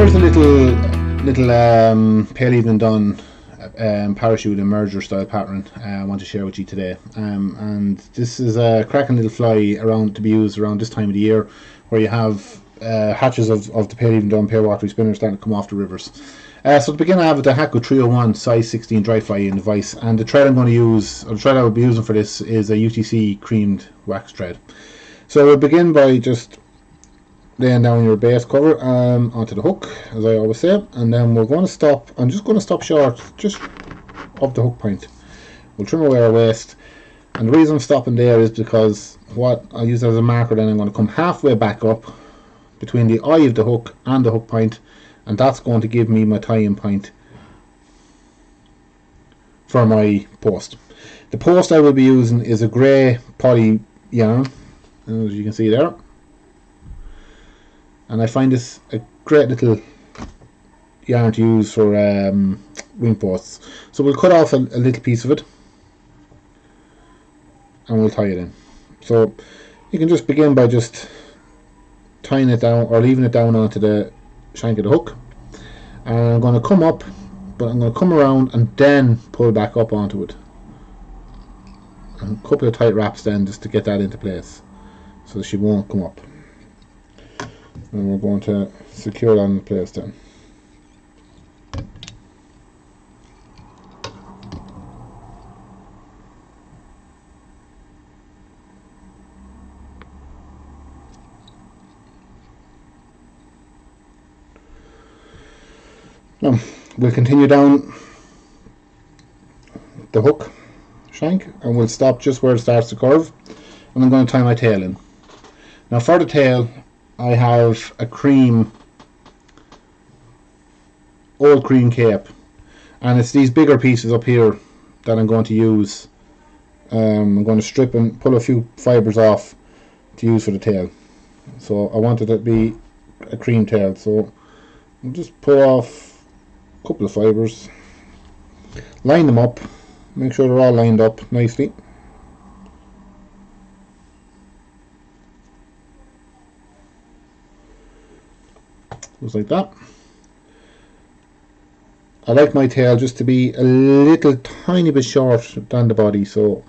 here's a little pale evening done parachute emerger style pattern I want to share with you today. And this is a cracking little fly around to be used around this time of the year, where you have hatches of the pale evening done pale watery spinners starting to come off the rivers. So to begin, I have the Hackle 301 size 16 dry fly in the vise, and the thread I'm going to use, or the thread I will be using for this, is a UTC creamed wax thread. So we'll begin by just laying down your base cover onto the hook, as I always say, and then we're going to stop. I'm just going to stop short just of the hook point. We'll trim away our waist, and the reason I'm stopping there is because what I'll use as a marker, then I'm going to come halfway back up between the eye of the hook and the hook point, and that's going to give me my tie-in point for my post. The post I will be using is a grey poly yarn, as you can see there, and I find this a great little yarn to use for wing posts. So we'll cut off a little piece of it and we'll tie it in. So you can just begin by just tying it down or leaving it down onto the shank of the hook, and I'm going to come up, but I'm going to come around and then pull back up onto it, and a couple of tight wraps then just to get that into place so she won't come up. And we're going to secure that in place then. Now we'll continue down the hook shank and we'll stop just where it starts to curve, and I'm going to tie my tail in. Now for the tail, I have a old cream cape, and it's these bigger pieces up here that I'm going to use. I'm going to strip and pull a few fibres off to use for the tail. So I want it to be a cream tail, so I'll just pull off a couple of fibres, line them up, make sure they're all lined up nicely. Just like that. I like my tail just to be a little tiny bit short than the body, so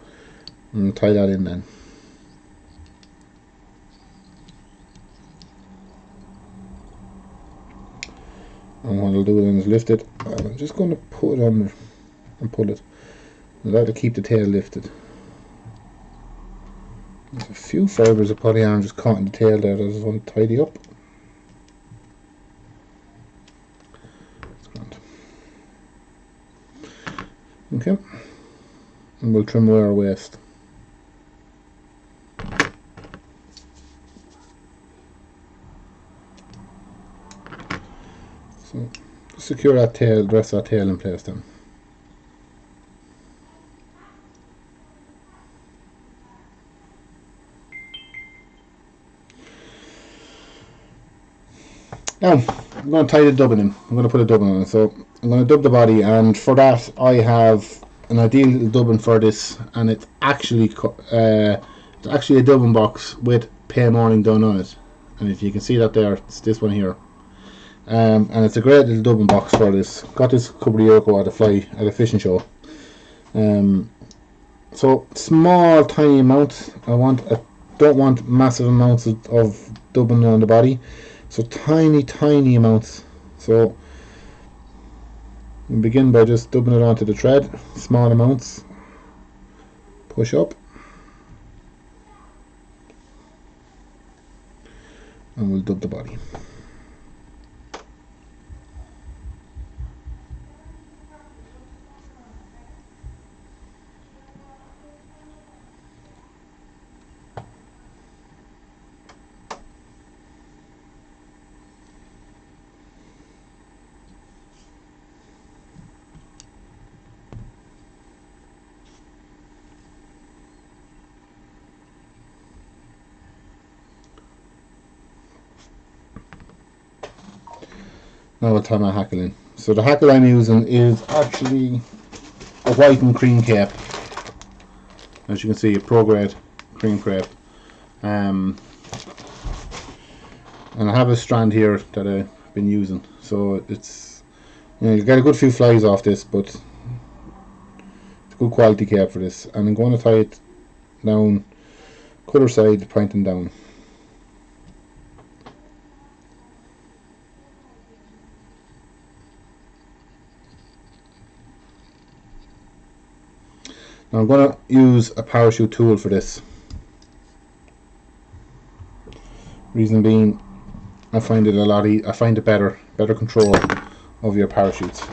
I'll tie that in then. And what I'll do then is lift it, and I'm just going to put it under and pull it. I like to keep the tail lifted. There's a few fibres of polyarm just caught in the tail there that I just want to tidy up. Okay, and we'll trim away our waist. So secure that tail, the rest of that tail in place then. Now I'm going to tie the dubbing in. I'm going to put a dubbing on. So I'm going to dub the body, and for that I have an ideal little dubbing for this, and it's actually a dubbing box with pale morning done on it. And if you can see that there, it's this one here. And it's a great little dubbing box for this. Got this a couple of years ago at a fishing show. So small, tiny amounts. I don't want massive amounts of dubbing on the body. So tiny amounts. So we begin by just dubbing it onto the thread, small amounts. Push up, and we'll dub the body. Now we'll tie my hackle in. So the hackle I'm using is actually a white and cream cape. As you can see, a pro grade cream crepe. And I have a strand here that I've been using. So so it's, you know, you get a good few flies off this, but it's good quality cape for this. And I'm going to tie it down colour side, pointing down. Now I'm going to use a parachute tool for this. Reason being, I find it I find it better control of your parachutes.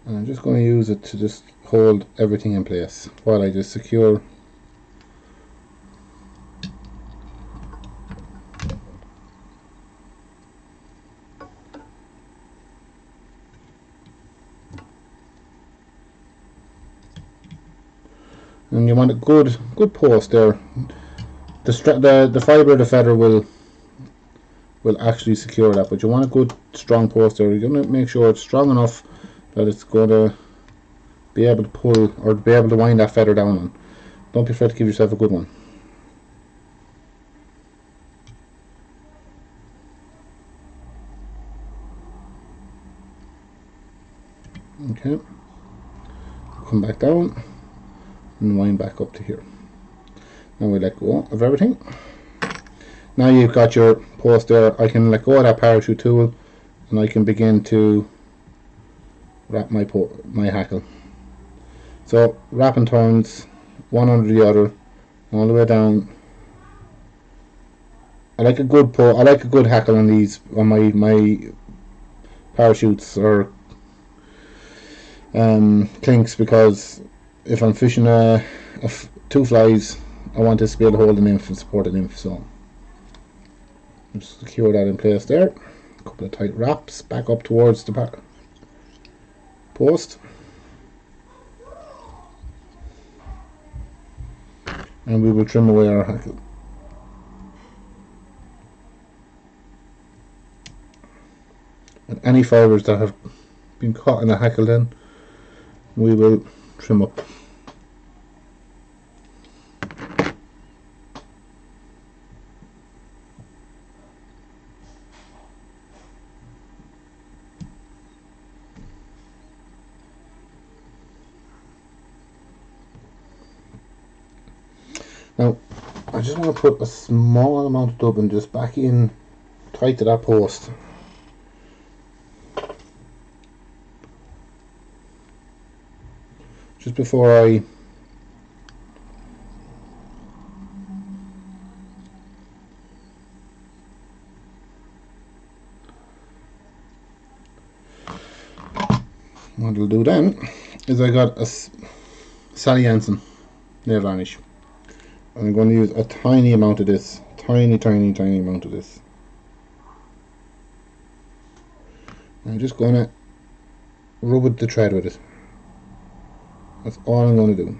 And I'm just going to use it to just hold everything in place while I just secure and you want a good post there. The fibre of the feather will actually secure that, but you want a good strong post there. You're going to make sure it's strong enough that it's going to be able to pull or be able to wind that feather down on. Don't be afraid to give yourself a good one. Okay, come back down and wind back up to here. Now we let go of everything. Now you've got your post there. I can let go of that parachute tool and I can begin to wrap my hackle. So wrapping turns one under the other all the way down. I like a good hackle on these, on my parachutes or clinks, because if I'm fishing two flies, I want this to be able to hold the nymph and support the nymph. So just secure that in place there. A couple of tight wraps back up towards the post, and we will trim away our hackle. And any fibres that have been caught in the hackle, then we will trim up. Now, I just want to put a small amount of dubbing just back in tight to that post. Just before I what I'll do then is I got a Sally Hansen nail varnish. I'm going to use a tiny amount of this, tiny amount of this. I'm just going to rub the thread with it. That's all I'm going to do.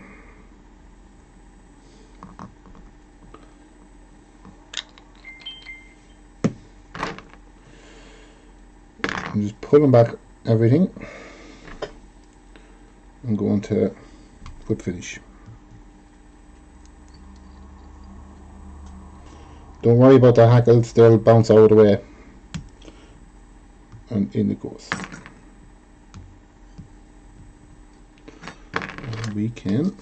I'm just pulling back everything. I'm going to foot finish. Don't worry about the hackles, they'll bounce out of the way. And in it goes. And we can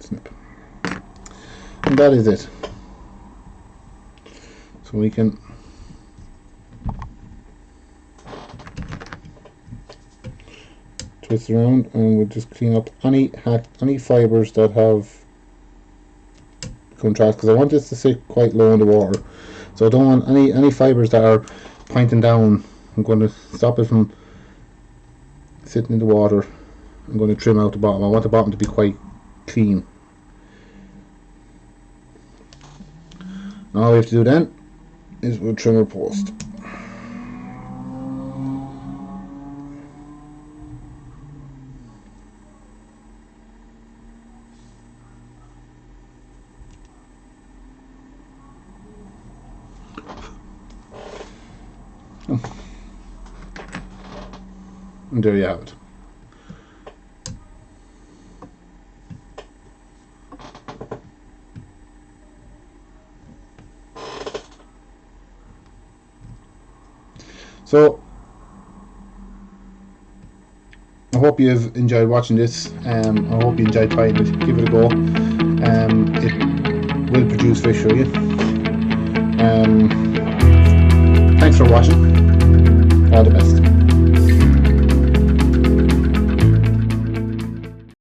snip. And that is it. So we can twist around and we'll just clean up any fibres that have contrast, because I want this to sit quite low in the water, so I don't want any fibres that are pointing down. I'm going to stop it from sitting in the water. I'm going to trim out the bottom. I want the bottom to be quite clean. And all we have to do then is we'll trim our post. And there you have it. So I hope you've enjoyed watching this. I hope you enjoyed trying it. Give it a go. It will produce fish for you. Thanks for watching. All the best.